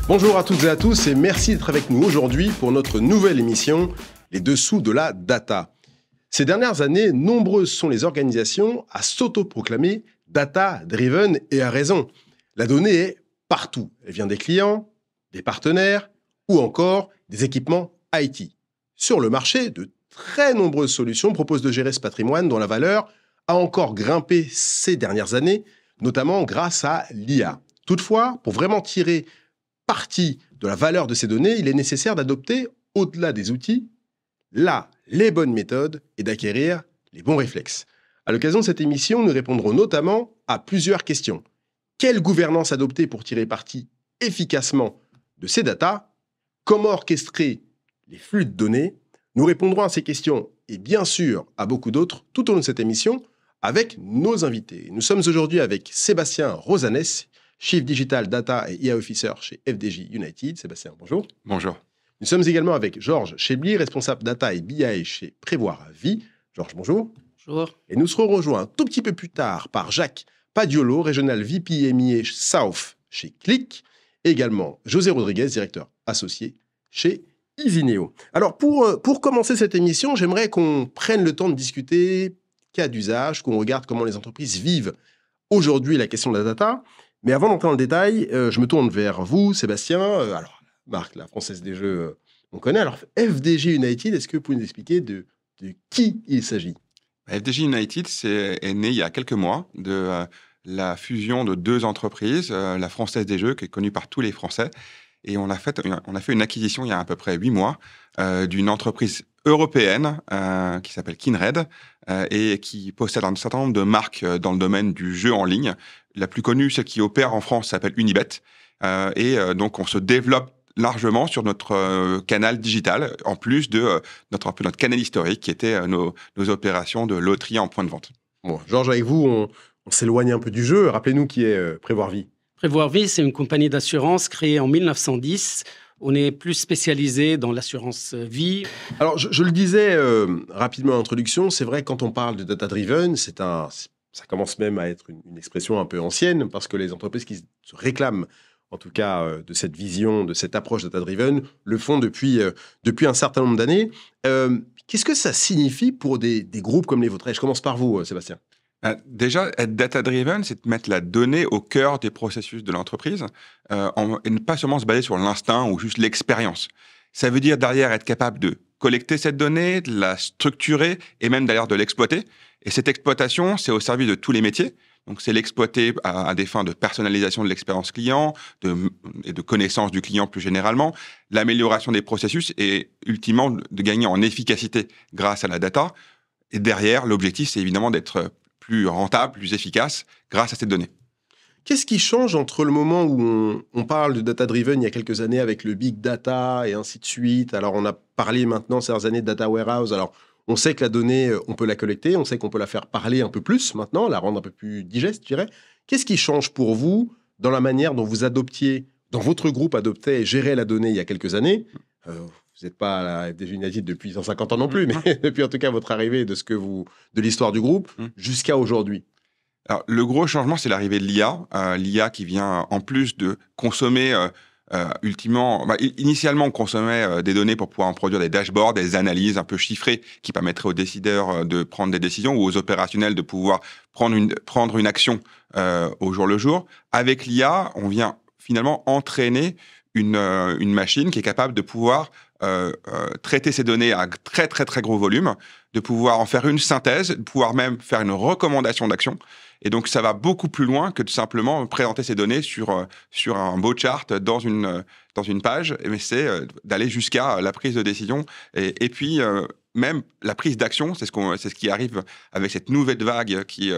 Bonjour à toutes et à tous et merci d'être avec nous aujourd'hui pour notre nouvelle émission « Les dessous de la data ». Ces dernières années, nombreuses sont les organisations à s'autoproclamer data-driven et à raison. La donnée est partout. Elle vient des clients, des partenaires ou encore des équipements IT. Sur le marché, de très nombreuses solutions proposent de gérer ce patrimoine dont la valeur a encore grimpé ces dernières années, notamment grâce à l'IA. Toutefois, pour vraiment tirer partie de la valeur de ces données, il est nécessaire d'adopter, au-delà des outils, les bonnes méthodes et d'acquérir les bons réflexes. À l'occasion de cette émission, nous répondrons notamment à plusieurs questions. Quelle gouvernance adopter pour tirer parti efficacement de ces datas? Comment orchestrer les flux de données? Nous répondrons à ces questions et bien sûr à beaucoup d'autres tout au long de cette émission avec nos invités. Nous sommes aujourd'hui avec Sébastien Rosanès, Chief Digital Data et IA Officer chez FDJ United. Sébastien, bonjour. Bonjour. Nous sommes également avec Georges Chebli, responsable Data et BI chez Prévoir Vie. Georges, bonjour. Bonjour. Et nous serons rejoints un tout petit peu plus tard par Jacques Padiolo, Regional VP EMEA South chez Click, et également José Rodriguez, directeur associé chez Isineo. Alors, pour commencer cette émission, j'aimerais qu'on prenne le temps de discuter cas d'usage, qu'on regarde comment les entreprises vivent aujourd'hui la question de la data. Mais avant d'entrer dans le détail, je me tourne vers vous, Sébastien. Alors, marque, la Française des Jeux, on connaît. Alors, FDJ United, est-ce que vous pouvez nous expliquer de qui il s'agit? FDJ United est né il y a quelques mois de la fusion de deux entreprises, la Française des Jeux, qui est connue par tous les Français. Et on a fait une acquisition il y a à peu près 8 mois d'une entreprise européenne qui s'appelle Kindred et qui possède un certain nombre de marques dans le domaine du jeu en ligne. La plus connue, celle qui opère en France, s'appelle Unibet. Donc, on se développe largement sur notre canal digital, en plus de notre canal historique, qui était nos opérations de loterie en point de vente. Bon, Georges, avec vous, on s'éloigne un peu du jeu. Rappelez-nous qui est Prévoir Vie. Prévoir Vie, c'est une compagnie d'assurance créée en 1910. On est plus spécialisé dans l'assurance vie. Alors, je le disais rapidement en introduction, c'est vrai que quand on parle de data-driven, ça commence même à être une expression un peu ancienne, parce que les entreprises qui se réclament, en tout cas, de cette vision, de cette approche data-driven, le font depuis un certain nombre d'années. Qu'est-ce que ça signifie pour des groupes comme les vôtres? Je commence par vous, Sébastien. Déjà, être data-driven, c'est de mettre la donnée au cœur des processus de l'entreprise et ne pas seulement se baser sur l'instinct ou juste l'expérience. Ça veut dire derrière être capable de collecter cette donnée, de la structurer et même d'ailleurs de l'exploiter. Et cette exploitation, c'est au service de tous les métiers. Donc, c'est l'exploiter à des fins de personnalisation de l'expérience client et de connaissance du client plus généralement, l'amélioration des processus et ultimement de gagner en efficacité grâce à la data. Et derrière, l'objectif, c'est évidemment d'être plus rentable, plus efficace grâce à cette donnée. Qu'est-ce qui change entre le moment où on parle de data-driven il y a quelques années avec le big data et ainsi de suite? Alors, on a parlé maintenant ces dernières années de data warehouse. Alors, on sait que la donnée, on peut la collecter, on sait qu'on peut la faire parler un peu plus maintenant, la rendre un peu plus digeste, je dirais. Qu'est-ce qui change pour vous dans la manière dont vous adoptiez, dont votre groupe adoptait et gérait la donnée il y a quelques années? Vous n'êtes pas à la FDJ United depuis 150 ans non plus, mais depuis en tout cas votre arrivée de l'histoire du groupe jusqu'à aujourd'hui. Alors, le gros changement, c'est l'arrivée de l'IA. L'IA qui vient, en plus de consommer, initialement, on consommait des données pour pouvoir en produire des dashboards, des analyses un peu chiffrées qui permettraient aux décideurs de prendre des décisions ou aux opérationnels de pouvoir prendre une action au jour le jour. Avec l'IA, on vient finalement entraîner une machine qui est capable de pouvoir traiter ces données à très, très, très gros volume, de pouvoir en faire une synthèse, de pouvoir même faire une recommandation d'action. Et donc, ça va beaucoup plus loin que de simplement présenter ces données sur un beau chart dans une page. Mais c'est d'aller jusqu'à la prise de décision. Et puis, même la prise d'action, c'est ce qui arrive avec cette nouvelle vague qui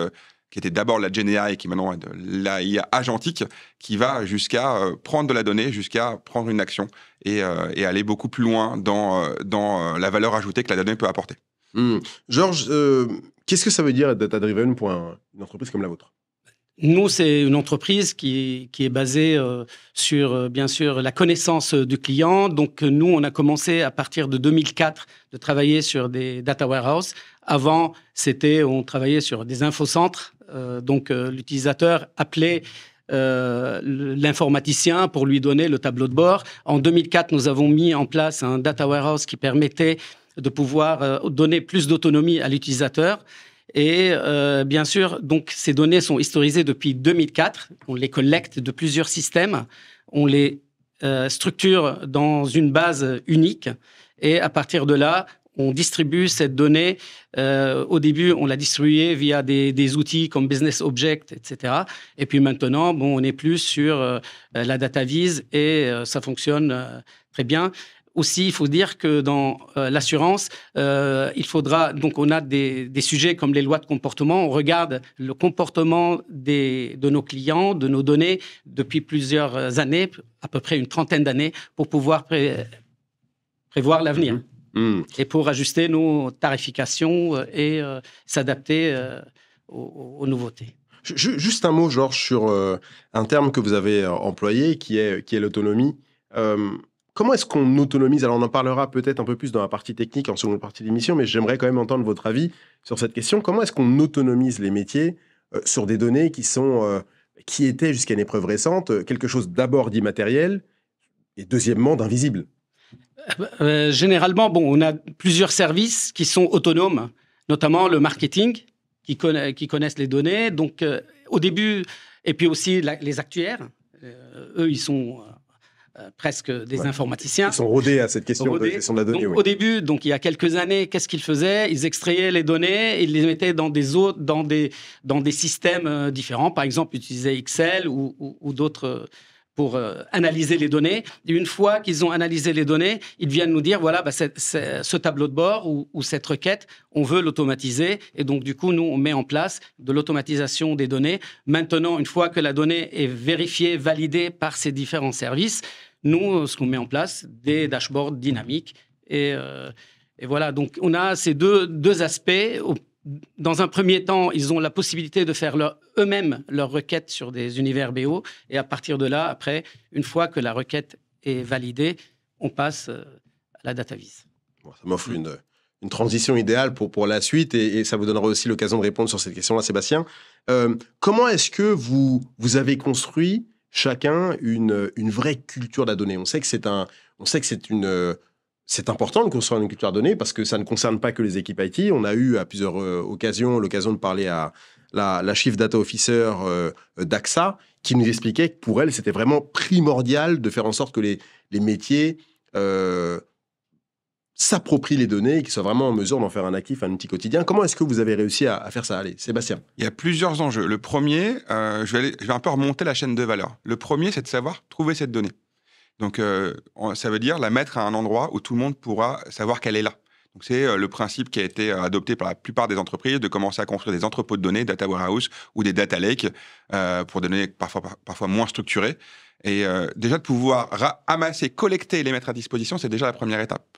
était d'abord la GenAI et qui maintenant est de l'AIA agentique, qui va jusqu'à prendre de la donnée, jusqu'à prendre une action et aller beaucoup plus loin dans la valeur ajoutée que la donnée peut apporter. Georges, qu'est-ce que ça veut dire être data-driven pour une entreprise comme la vôtre? Nous, c'est une entreprise qui est basée sur, bien sûr, la connaissance du client. Donc, nous, on a commencé à partir de 2004 de travailler sur des data warehouses. Avant, on travaillait sur des infocentres. Donc, l'utilisateur appelait l'informaticien pour lui donner le tableau de bord. En 2004, nous avons mis en place un data warehouse qui permettait de pouvoir donner plus d'autonomie à l'utilisateur. Et bien sûr, donc, ces données sont historisées depuis 2004. On les collecte de plusieurs systèmes. On les structure dans une base unique. Et à partir de là, on distribue cette donnée. Au début, on l'a distribuée via des outils comme Business Object, etc. Et puis maintenant, on est plus sur la data vise et ça fonctionne très bien. Aussi, il faut dire que dans l'assurance, il faudra, donc on a des sujets comme les lois de comportement. On regarde le comportement de nos clients, de nos données depuis plusieurs années, à peu près une trentaine d'années, pour pouvoir prévoir l'avenir. Et pour ajuster nos tarifications et s'adapter aux nouveautés. Juste un mot, Georges, sur un terme que vous avez employé, qui est l'autonomie. Comment est-ce qu'on autonomise? Alors, on en parlera peut-être un peu plus dans la partie technique, en seconde partie de l'émission, mais j'aimerais quand même entendre votre avis sur cette question. Comment est-ce qu'on autonomise les métiers sur des données qui étaient, jusqu'à une épreuve récente, quelque chose d'abord d'immatériel et deuxièmement d'invisible? Généralement, on a plusieurs services qui sont autonomes, notamment le marketing, qui connaissent les données. Donc, au début, et puis aussi les actuaires, eux, ils sont presque des informaticiens. Ils sont rodés à cette question de gestion de la donnée. Donc, au début, donc, il y a quelques années, qu'est-ce qu'ils faisaient? Ils extrayaient les données, ils les mettaient dans des systèmes différents. Par exemple, ils utilisaient Excel ou d'autres pour analyser les données. Et une fois qu'ils ont analysé les données, ils viennent nous dire, voilà, ce tableau de bord ou cette requête, on veut l'automatiser. Et donc, du coup, nous, on met en place de l'automatisation des données. Maintenant, une fois que la donnée est vérifiée, validée par ces différents services, nous, ce qu'on met en place, des dashboards dynamiques. Et voilà, donc on a ces deux aspects. Dans un premier temps, ils ont la possibilité de faire eux-mêmes leurs requêtes sur des univers BO. Et à partir de là, après, une fois que la requête est validée, on passe à la data vise. Bon, ça m'offre une transition idéale pour la suite et ça vous donnera aussi l'occasion de répondre sur cette question-là, Sébastien. Comment est-ce que vous avez construit chacun une vraie culture de la donnée? On sait que c'est important de construire une culture de données parce que ça ne concerne pas que les équipes IT. On a eu à plusieurs occasions l'occasion de parler à la Chief Data Officer d'AXA qui nous expliquait que pour elle, c'était vraiment primordial de faire en sorte que les métiers s'approprient les données et qu'ils soient vraiment en mesure d'en faire un actif, un outil quotidien. Comment est-ce que vous avez réussi à faire ça? Allez, Sébastien. Il y a plusieurs enjeux. Le premier, je vais un peu remonter la chaîne de valeur. Le premier, c'est de savoir trouver cette donnée. Donc, ça veut dire la mettre à un endroit où tout le monde pourra savoir qu'elle est là. Donc, c'est le principe qui a été adopté par la plupart des entreprises de commencer à construire des entrepôts de données, data warehouse ou des data lakes pour des données parfois moins structurées. Et déjà, de pouvoir amasser, collecter et les mettre à disposition, c'est déjà la première étape.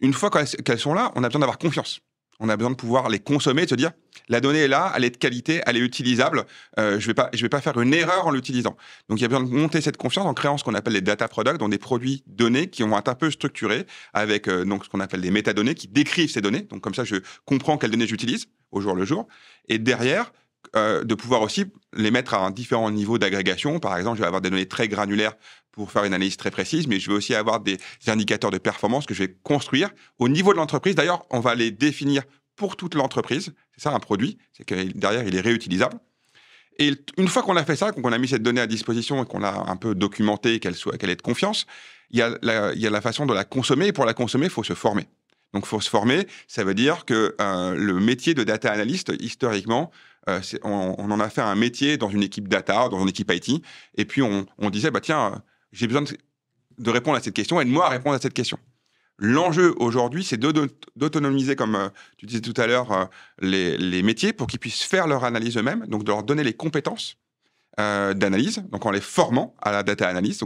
Une fois qu'elles sont là, on a besoin d'avoir confiance. On a besoin de pouvoir les consommer, de se dire, la donnée est là, elle est de qualité, elle est utilisable, je vais pas faire une erreur en l'utilisant. Donc, il y a besoin de monter cette confiance en créant ce qu'on appelle les data products, donc des produits donnés qui vont être un peu structurés avec donc ce qu'on appelle des métadonnées qui décrivent ces données. Donc, comme ça, je comprends quelles données j'utilise au jour le jour. Et derrière, de pouvoir aussi les mettre à un différent niveau d'agrégation. Par exemple, je vais avoir des données très granulaires pour faire une analyse très précise, mais je vais aussi avoir des indicateurs de performance que je vais construire au niveau de l'entreprise. D'ailleurs, on va les définir pour toute l'entreprise. C'est ça un produit, c'est que derrière, il est réutilisable. Et une fois qu'on a fait ça, qu'on a mis cette donnée à disposition et qu'on l'a un peu documentée, qu'elle ait de confiance, il y a la façon de la consommer. Et pour la consommer, il faut se former. Donc, il faut se former. Ça veut dire que le métier de data analyst, historiquement, on en a fait un métier dans une équipe data, dans une équipe IT. Et puis, on disait, tiens, j'ai besoin de répondre à cette question et de moi répondre à cette question. L'enjeu aujourd'hui, c'est d'autonomiser, comme tu disais tout à l'heure, les métiers pour qu'ils puissent faire leur analyse eux-mêmes, donc de leur donner les compétences d'analyse, donc en les formant à la data analyst.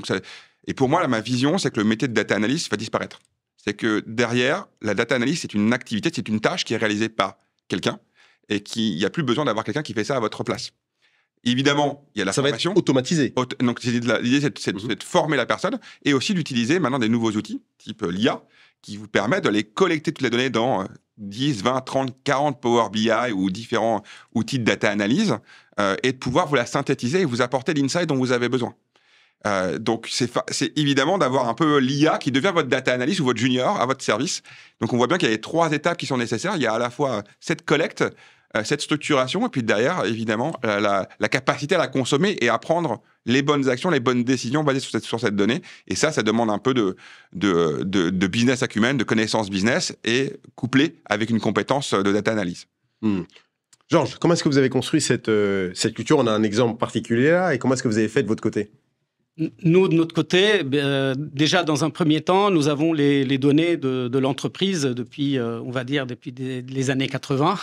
Et pour moi, ma vision, c'est que le métier de data analyst va disparaître. C'est que derrière, la data analyst, c'est une activité, c'est une tâche qui est réalisée par quelqu'un et qu'il n'y a plus besoin d'avoir quelqu'un qui fait ça à votre place. Évidemment, il y a la formation. Ça va être automatisé. Donc, l'idée, c'est de former la personne et aussi d'utiliser maintenant des nouveaux outils, type l'IA, qui vous permettent de les collecter toutes les données dans 10, 20, 30, 40 Power BI ou différents outils de data analyse et de pouvoir vous la synthétiser et vous apporter l'insight dont vous avez besoin. Donc, c'est évidemment d'avoir un peu l'IA qui devient votre data analyst ou votre junior à votre service. Donc, on voit bien qu'il y a les 3 étapes qui sont nécessaires. Il y a à la fois cette collecte, cette structuration, et puis derrière, évidemment, la capacité à la consommer et à prendre les bonnes actions, les bonnes décisions basées sur cette donnée. Et ça demande un peu de business acumen, de connaissance business, et couplé avec une compétence de data analyse. Georges, comment est-ce que vous avez construit cette culture? On a un exemple particulier là, et comment est-ce que vous avez fait de votre côté? Nous, de notre côté, déjà dans un premier temps, nous avons les données de l'entreprise depuis, on va dire, depuis les années 80.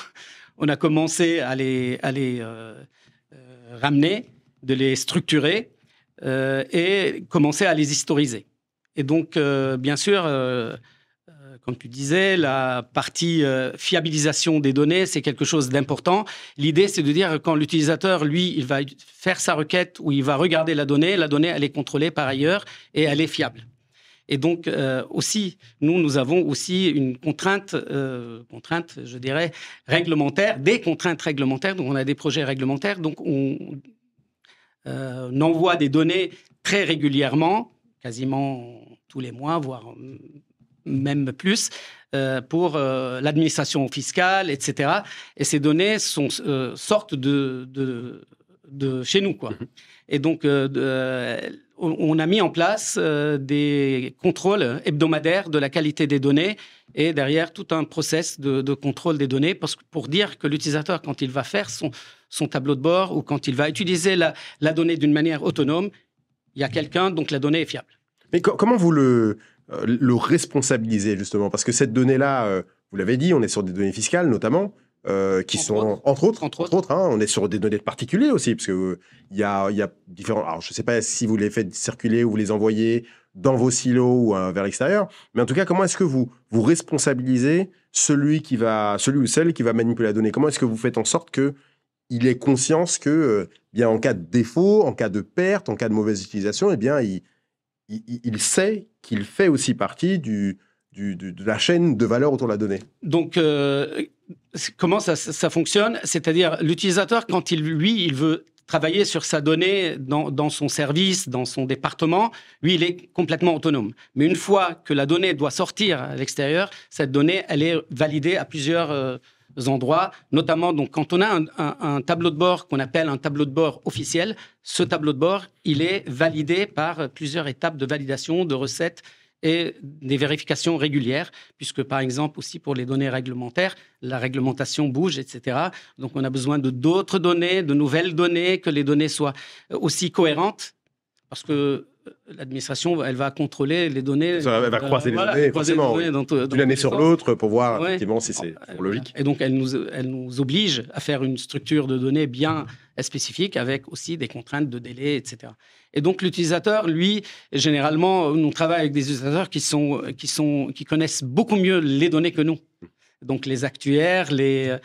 On a commencé à les ramener, de les structurer et commencer à les historiser. Et donc, bien sûr, comme tu disais, la partie fiabilisation des données, c'est quelque chose d'important. L'idée, c'est de dire quand l'utilisateur, lui, il va faire sa requête ou il va regarder la donnée, elle est contrôlée par ailleurs et elle est fiable. Et donc, aussi, nous avons aussi une contrainte, je dirais, réglementaire, des contraintes réglementaires. Donc, on a des projets réglementaires. Donc, on envoie des données très régulièrement, quasiment tous les mois, voire même plus, pour l'administration fiscale, etc. Et ces données sortent de chez nous, quoi. Et donc, on a mis en place des contrôles hebdomadaires de la qualité des données et derrière tout un process de contrôle des données pour dire que l'utilisateur, quand il va faire son tableau de bord ou quand il va utiliser la donnée d'une manière autonome, il y a quelqu'un, donc la donnée est fiable. Mais comment vous le responsabilisez, justement? Parce que cette donnée-là, vous l'avez dit, on est sur des données fiscales notamment, qui sont, entre autres, hein, on est sur des données de particuliers aussi, parce qu'il y a différents... Alors, je ne sais pas si vous les faites circuler ou vous les envoyez dans vos silos ou vers l'extérieur, mais en tout cas, comment est-ce que vous responsabilisez celui ou celle qui va manipuler la donnée? Comment est-ce que vous faites en sorte qu'il ait conscience que, bien, en cas de défaut, en cas de perte, en cas de mauvaise utilisation, eh bien, il sait qu'il fait aussi partie de la chaîne de valeur autour de la donnée? Donc, comment ça fonctionne? C'est-à-dire, l'utilisateur, quand il veut travailler sur sa donnée dans son service, dans son département, lui, il est complètement autonome. Mais une fois que la donnée doit sortir à l'extérieur, cette donnée, elle est validée à plusieurs endroits, notamment donc, quand on a un tableau de bord qu'on appelle un tableau de bord officiel, ce tableau de bord, il est validé par plusieurs étapes de validation, de recettes et des vérifications régulières, puisque par exemple aussi pour les données réglementaires, la réglementation bouge, etc. Donc on a besoin de d'autres données, de nouvelles données, que les données soient aussi cohérentes, parce que l'administration, elle va contrôler les données. Elle va croiser les données, forcément, d'une année sur l'autre pour voir effectivement si c'est logique. Et donc elle nous oblige à faire une structure de données bien spécifique avec aussi des contraintes de délai, etc. Et donc l'utilisateur, lui, généralement, on travaille avec des utilisateurs qui connaissent beaucoup mieux les données que nous. Donc les actuaires, le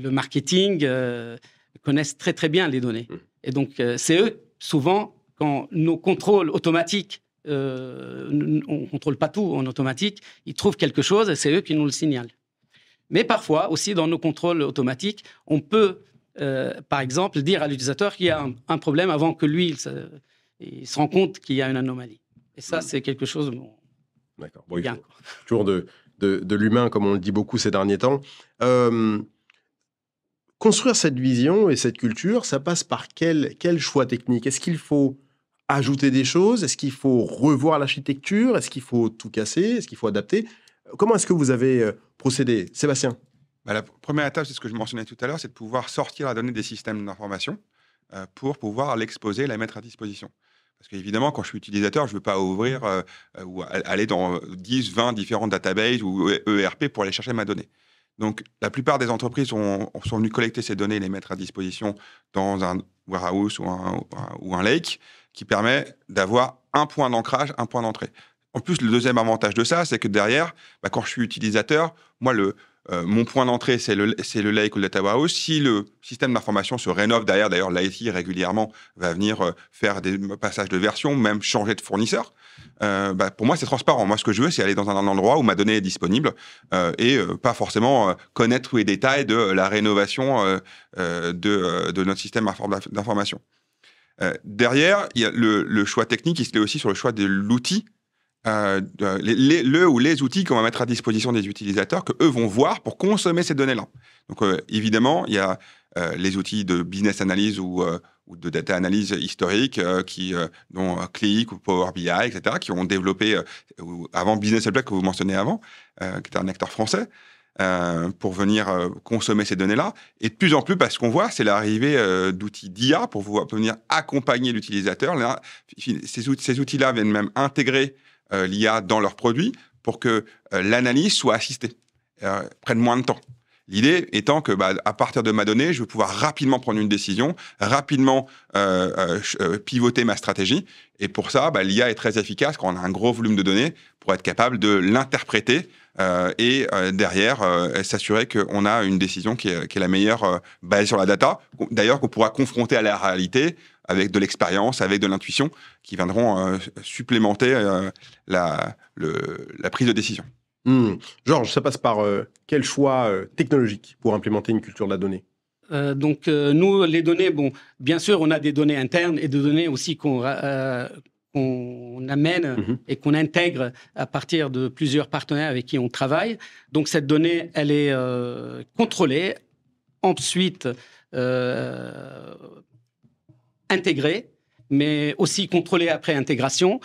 marketing connaissent très très bien les données. Et donc c'est eux, souvent, quand nos contrôles automatiques, on ne contrôle pas tout en automatique, ils trouvent quelque chose et c'est eux qui nous le signalent. Mais parfois, aussi dans nos contrôles automatiques, on peut, par exemple, dire à l'utilisateur qu'il y a un problème avant que lui, il se rend compte qu'il y a une anomalie. Et ça, c'est quelque chose... D'accord. Bon, bien. Toujours de l'humain, comme on le dit beaucoup ces derniers temps. Construire cette vision et cette culture, ça passe par quel choix technique? Est-ce qu'il faut ajouter des choses? Est-ce qu'il faut revoir l'architecture? Est-ce qu'il faut tout casser? Est-ce qu'il faut adapter? Comment est-ce que vous avez procédé, Sébastien? La première étape, c'est ce que je mentionnais tout à l'heure, c'est de pouvoir sortir la donnée des systèmes d'information pour pouvoir l'exposer, la mettre à disposition. Parce qu'évidemment, quand je suis utilisateur, je ne veux pas ouvrir ou aller dans 10, 20 différents databases ou ERP pour aller chercher ma donnée. Donc, la plupart des entreprises sont venues collecter ces données et les mettre à disposition dans un warehouse ou un lake qui permet d'avoir un point d'ancrage, un point d'entrée. En plus, le deuxième avantage de ça, c'est que derrière, quand je suis utilisateur, moi, mon point d'entrée, c'est le lake ou le data warehouse. Si le système d'information se rénove derrière, d'ailleurs, l'IT régulièrement va venir faire des passages de version, même changer de fournisseur. pour moi, c'est transparent. Moi, ce que je veux, c'est aller dans un endroit où ma donnée est disponible et pas forcément connaître tous les détails de la rénovation de notre système d'information. Derrière, il y a le choix technique, il se fait aussi sur le choix de l'outil, les outils qu'on va mettre à disposition des utilisateurs, que eux vont voir pour consommer ces données-là. Donc, évidemment, il y a les outils de business analyse ou de data analyse historique, dont Qlik ou Power BI, etc., qui ont développé, avant Business Object que vous mentionnez avant, qui était un acteur français, pour venir consommer ces données-là. Et de plus en plus, parce qu'on voit, c'est l'arrivée d'outils d'IA pour venir accompagner l'utilisateur. Là, ces outils-là viennent même intégrer l'IA dans leurs produits pour que l'analyse soit assistée, prenne moins de temps. L'idée étant que, à partir de ma donnée, je vais pouvoir rapidement prendre une décision, rapidement pivoter ma stratégie. Et pour ça, l'IA est très efficace quand on a un gros volume de données pour être capable de l'interpréter et derrière s'assurer qu'on a une décision qui est la meilleure basée sur la data. D'ailleurs, qu'on pourra confronter à la réalité avec de l'expérience, avec de l'intuition, qui viendront supplémenter la prise de décision. Georges, ça passe par quel choix technologique pour implémenter une culture de la donnée? Nous, les données, bien sûr, on a des données internes et des données aussi qu'on amène et qu'on intègre à partir de plusieurs partenaires avec qui on travaille. Donc, cette donnée, elle est contrôlée, ensuite intégrée, mais aussi contrôlée après intégration.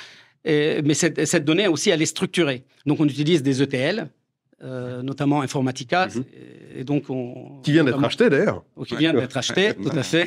Mais cette donnée aussi, elle est structurée. Donc, on utilise des ETL, notamment Informatica. Et donc qui vient d'être acheté, d'ailleurs. Qui vient d'être acheté, tout à fait,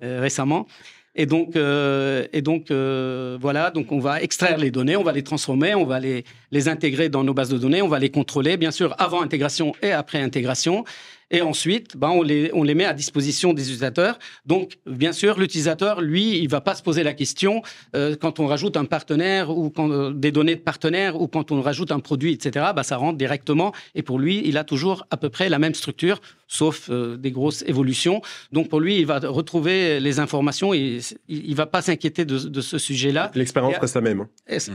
récemment. Et donc, voilà, donc on va extraire les données, on va les transformer, on va les intégrer dans nos bases de données, on va les contrôler, bien sûr, avant intégration et après intégration. Et ensuite, on les met à disposition des utilisateurs. Donc, bien sûr, l'utilisateur, lui, il ne va pas se poser la question quand on rajoute un partenaire ou des données de partenaire ou quand on rajoute un produit, etc. Ça rentre directement. Et pour lui, il a toujours à peu près la même structure, sauf des grosses évolutions. Donc, pour lui, il va retrouver les informations et il ne va pas s'inquiéter de ce sujet-là. L'expérience reste la même.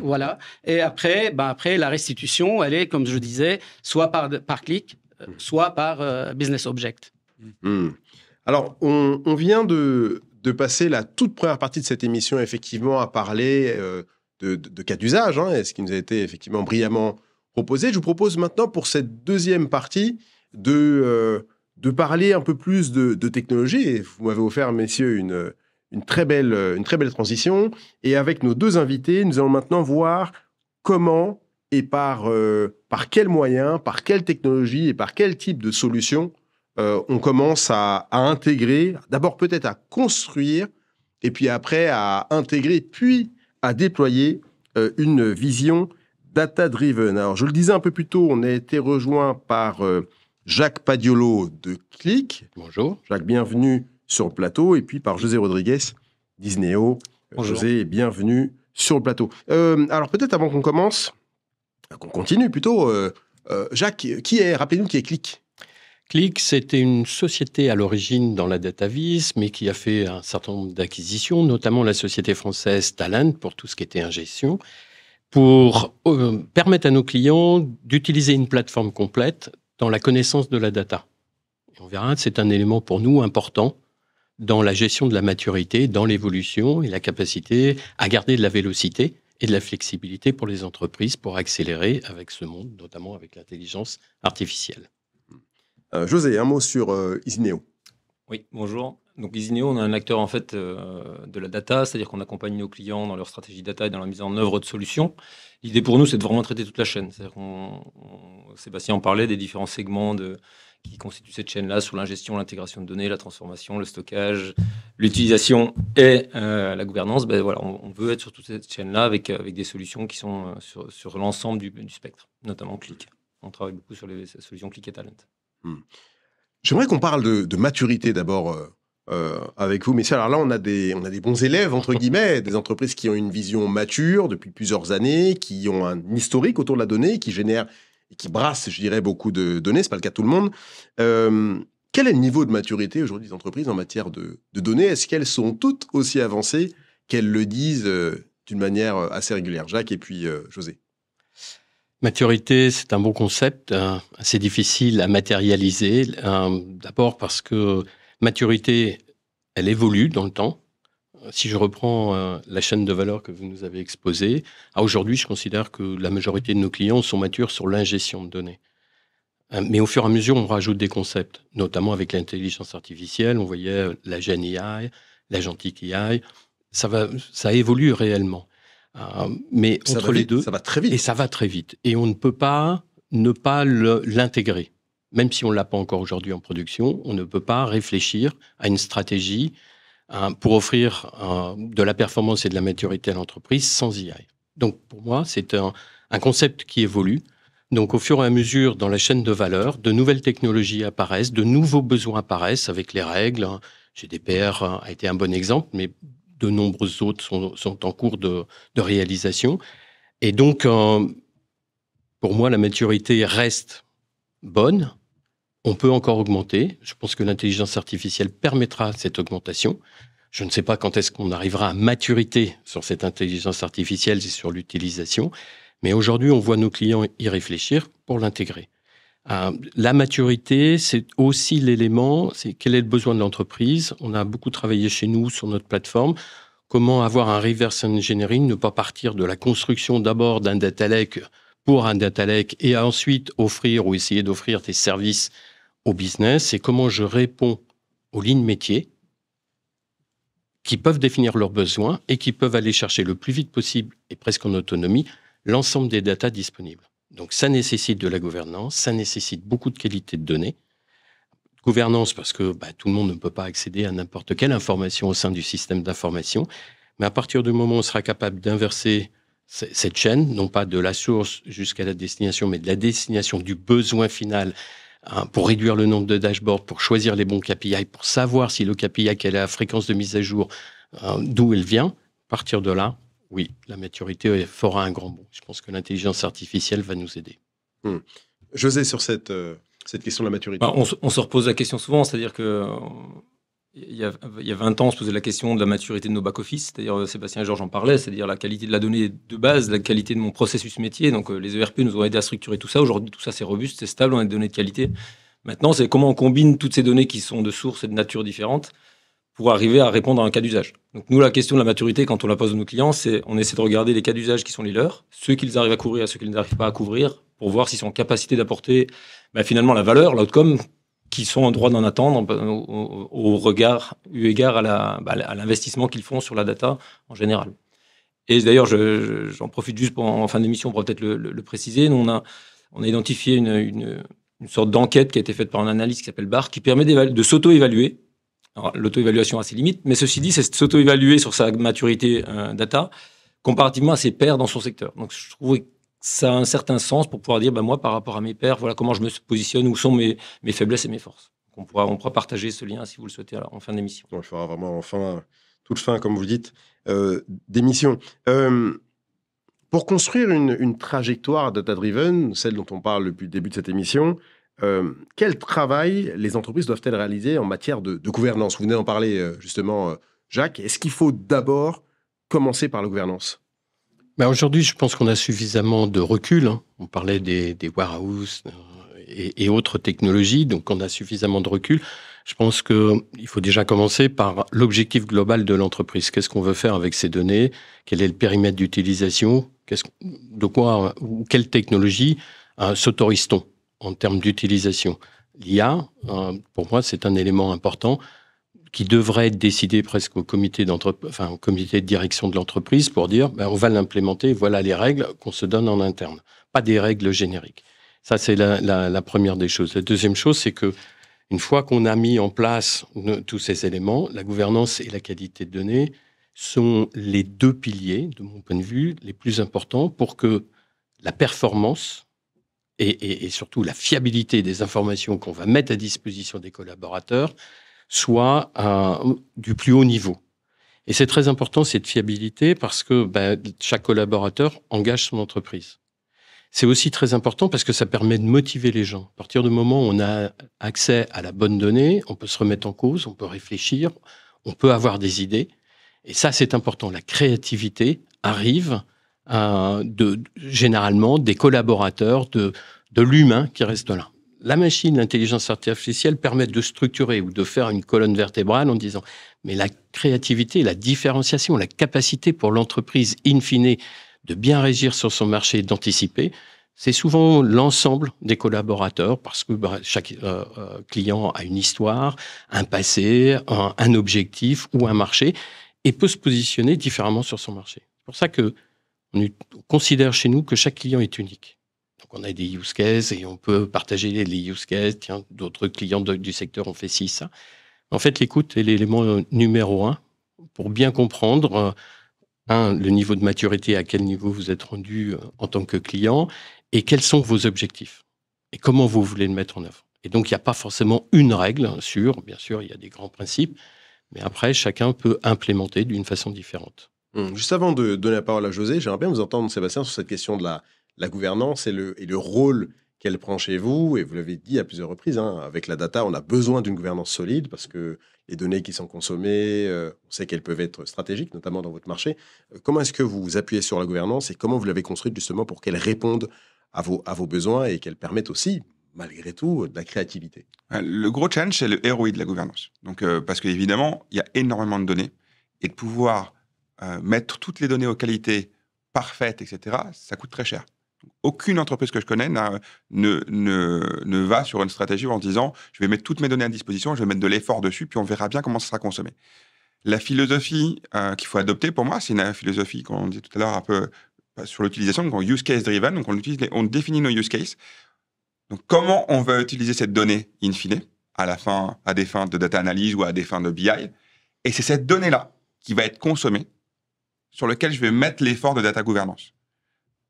Voilà. Et après, la restitution, elle est, comme je disais, soit par clic, soit par Business Object. Alors, on vient de passer la toute première partie de cette émission, effectivement, à parler de cas d'usage, ce qui nous a été effectivement brillamment proposé. Je vous propose maintenant, pour cette deuxième partie, de parler un peu plus de technologie. Et vous m'avez offert, messieurs, une très belle transition. Et avec nos deux invités, nous allons maintenant voir comment et par quels moyens, par quelle technologie et par quel type de solution on commence à intégrer, d'abord peut-être à construire, et puis après à intégrer, puis à déployer une vision data-driven. Alors, je le disais un peu plus tôt, on a été rejoint par Jacques Padiolo de Qlik. Bonjour. Jacques, bienvenue sur le plateau. Et puis par José Rodriguez d'Isneo. Bonjour. José, bienvenue sur le plateau. Alors, peut-être avant qu'on continue plutôt, Jacques, rappelez-nous qui est Qlik. Qlik, c'était une société à l'origine dans la data vis, mais qui a fait un certain nombre d'acquisitions, notamment la société française Talent pour tout ce qui était ingestion, pour permettre à nos clients d'utiliser une plateforme complète dans la connaissance de la data. Et on verra, c'est un élément pour nous important dans la gestion de la maturité, dans l'évolution et la capacité à garder de la vélocité et de la flexibilité pour les entreprises pour accélérer avec ce monde, notamment avec l'intelligence artificielle. José, un mot sur Isneo. Oui, bonjour. Donc Isneo, on est un acteur en fait de la data, c'est-à-dire qu'on accompagne nos clients dans leur stratégie data et dans la mise en œuvre de solutions. L'idée pour nous, c'est de vraiment traiter toute la chaîne. C'est-à-dire Sébastien en parlait des différents segments qui constituent cette chaîne-là, sur l'ingestion, l'intégration de données, la transformation, le stockage, l'utilisation et la gouvernance. Voilà, on veut être sur toute cette chaîne-là avec des solutions qui sont sur l'ensemble du spectre, notamment Qlik. On travaille beaucoup sur les solutions Qlik et Talent. J'aimerais qu'on parle de maturité d'abord avec vous, messieurs. Alors là, on a des bons élèves, entre guillemets, des entreprises qui ont une vision mature depuis plusieurs années, qui ont un historique autour de la donnée, qui génèrent et qui brassent, je dirais, beaucoup de données. Ce n'est pas le cas de tout le monde. Quel est le niveau de maturité aujourd'hui des entreprises en matière de données? Est-ce qu'elles sont toutes aussi avancées qu'elles le disent d'une manière assez régulière. Jacques et puis José. Maturité, c'est un bon concept, assez difficile à matérialiser. D'abord parce que maturité, elle évolue dans le temps. Si je reprends la chaîne de valeur que vous nous avez exposée, aujourd'hui, je considère que la majorité de nos clients sont matures sur l'ingestion de données. Mais au fur et à mesure, on rajoute des concepts, notamment avec l'intelligence artificielle. On voyait l'agent AI, l'agentic AI. Ça évolue réellement. Mais Ça entre va les vite, deux, ça va très vite. et ça va très vite. Et on ne peut pas ne pas l'intégrer. Même si on ne l'a pas encore aujourd'hui en production, on ne peut pas réfléchir à une stratégie pour offrir de la performance et de la maturité à l'entreprise sans IA. Donc pour moi, c'est un concept qui évolue. Donc au fur et à mesure, dans la chaîne de valeur, de nouvelles technologies apparaissent, de nouveaux besoins apparaissent avec les règles. GDPR a été un bon exemple, mais de nombreuses autres sont en cours de réalisation. Et donc, pour moi, la maturité reste bonne. On peut encore augmenter. Je pense que l'intelligence artificielle permettra cette augmentation. Je ne sais pas quand est-ce qu'on arrivera à maturité sur cette intelligence artificielle et sur l'utilisation. Mais aujourd'hui, on voit nos clients y réfléchir pour l'intégrer. La maturité, c'est aussi l'élément, c'est quel est le besoin de l'entreprise. On a beaucoup travaillé chez nous sur notre plateforme. Comment avoir un reverse engineering, ne pas partir de la construction d'abord d'un data lake pour un data lake et ensuite offrir ou essayer d'offrir des services au business. Et comment je réponds aux lignes métiers qui peuvent définir leurs besoins et qui peuvent aller chercher le plus vite possible et presque en autonomie l'ensemble des datas disponibles. Donc, ça nécessite de la gouvernance, ça nécessite beaucoup de qualité de données. Gouvernance, parce que tout le monde ne peut pas accéder à n'importe quelle information au sein du système d'information. Mais à partir du moment où on sera capable d'inverser cette chaîne, non pas de la source jusqu'à la destination, mais de la destination du besoin final, pour réduire le nombre de dashboards, pour choisir les bons KPI, pour savoir si le KPI, quelle est la fréquence de mise à jour, d'où elle vient, à partir de là, oui, la maturité fera un grand bond. Je pense que l'intelligence artificielle va nous aider. José, sur cette question de la maturité. On se repose la question souvent, c'est-à-dire que il y a 20 ans, on se posait la question de la maturité de nos back-office, c'est-à-dire Sébastien et Georges en parlaient, c'est-à-dire la qualité de la donnée de base, la qualité de mon processus métier. Donc les ERP nous ont aidé à structurer tout ça. Aujourd'hui, tout ça, c'est robuste, c'est stable, on a des données de qualité. Maintenant, c'est comment on combine toutes ces données qui sont de sources et de nature différentes pour arriver à répondre à un cas d'usage. Donc nous, la question de la maturité, quand on la pose à nos clients, c'est on essaie de regarder les cas d'usage qui sont les leurs, ceux qu'ils arrivent à couvrir et ceux qu'ils n'arrivent pas à couvrir, pour voir s'ils sont en capacité d'apporter finalement la valeur, l'outcome, qui sont en droit d'en attendre au regard, eu égard à l'investissement qu'ils font sur la data en général. Et d'ailleurs, j'en profite juste en fin d'émission pour peut-être le préciser. Nous, on a identifié une sorte d'enquête qui a été faite par un analyste qui s'appelle Barr, qui permet de s'auto-évaluer. Alors, l'auto-évaluation a ses limites, mais ceci dit, c'est s'auto-évaluer sur sa maturité data comparativement à ses pairs dans son secteur. Donc, je trouve que ça a un certain sens pour pouvoir dire, moi, par rapport à mes pairs, voilà comment je me positionne, où sont mes faiblesses et mes forces. Donc, on pourra partager ce lien, si vous le souhaitez, en fin d'émission. Il faudra vraiment toute fin, comme vous dites, d'émission. Pour construire une trajectoire data-driven, celle dont on parle depuis le début de cette émission, quel travail les entreprises doivent-elles réaliser en matière de gouvernance? Vous venez d'en parler justement, Jacques. Est-ce qu'il faut d'abord commencer par la gouvernance? Aujourd'hui, je pense qu'on a suffisamment de recul. On parlait des warehouses et autres technologies, donc on a suffisamment de recul. Je pense qu'il faut déjà commencer par l'objectif global de l'entreprise. Qu'est-ce qu'on veut faire avec ces données? Quel est le périmètre d'utilisation? De quoi ou quelle technologie s'autorise-t-on en termes d'utilisation? L'IA, pour moi, c'est un élément important qui devrait être décidé presque au comité de direction de l'entreprise pour dire on va l'implémenter, voilà les règles qu'on se donne en interne, pas des règles génériques. Ça, c'est la première des choses. La deuxième chose, c'est que une fois qu'on a mis en place tous ces éléments, la gouvernance et la qualité de données sont les deux piliers, de mon point de vue, les plus importants pour que la performance et surtout la fiabilité des informations qu'on va mettre à disposition des collaborateurs soit du plus haut niveau. Et c'est très important, cette fiabilité, parce que chaque collaborateur engage son entreprise. C'est aussi très important parce que ça permet de motiver les gens. À partir du moment où on a accès à la bonne donnée, on peut se remettre en cause, on peut réfléchir, on peut avoir des idées. Et ça, c'est important. La créativité arrive généralement des collaborateurs, de l'humain qui reste là. La machine, l'intelligence artificielle permet de structurer ou de faire une colonne vertébrale en disant mais la créativité, la différenciation, la capacité pour l'entreprise in fine de bien régir sur son marché, d'anticiper, c'est souvent l'ensemble des collaborateurs parce que chaque client a une histoire, un passé, un objectif ou un marché et peut se positionner différemment sur son marché. C'est pour ça qu'on considère chez nous que chaque client est unique. Donc on a des use cases et on peut partager les use cases. Tiens, d'autres clients du secteur ont fait ci, ça. En fait, l'écoute est l'élément numéro 1 pour bien comprendre, le niveau de maturité, à quel niveau vous êtes rendu en tant que client et quels sont vos objectifs et comment vous voulez le mettre en œuvre. Et donc, il n'y a pas forcément une règle bien sûr, il y a des grands principes, mais après, chacun peut implémenter d'une façon différente. Juste avant de donner la parole à José, j'aimerais bien vous entendre, Sébastien, sur cette question de la gouvernance et le rôle qu'elle prend chez vous. Et vous l'avez dit à plusieurs reprises, avec la data, on a besoin d'une gouvernance solide parce que les données qui sont consommées, on sait qu'elles peuvent être stratégiques, notamment dans votre marché. Comment est-ce que vous vous appuyez sur la gouvernance et comment vous l'avez construite justement pour qu'elle réponde à vos besoins et qu'elle permette aussi, malgré tout, de la créativité? Le gros challenge, c'est le ROI de la gouvernance. Donc, parce qu'évidemment, il y a énormément de données et de pouvoir mettre toutes les données aux qualités parfaites, etc., ça coûte très cher. Aucune entreprise que je connais ne va sur une stratégie en disant « je vais mettre toutes mes données à disposition, je vais mettre de l'effort dessus, puis on verra bien comment ça sera consommé ». La philosophie qu'il faut adopter, pour moi, c'est une philosophie, comme on dit tout à l'heure, un peu sur l'utilisation, donc use case driven, donc on définit nos use cases. Donc comment on va utiliser cette donnée in fine, à des fins de data analyse ou à des fins de BI, et c'est cette donnée-là qui va être consommée, sur lequel je vais mettre l'effort de data gouvernance.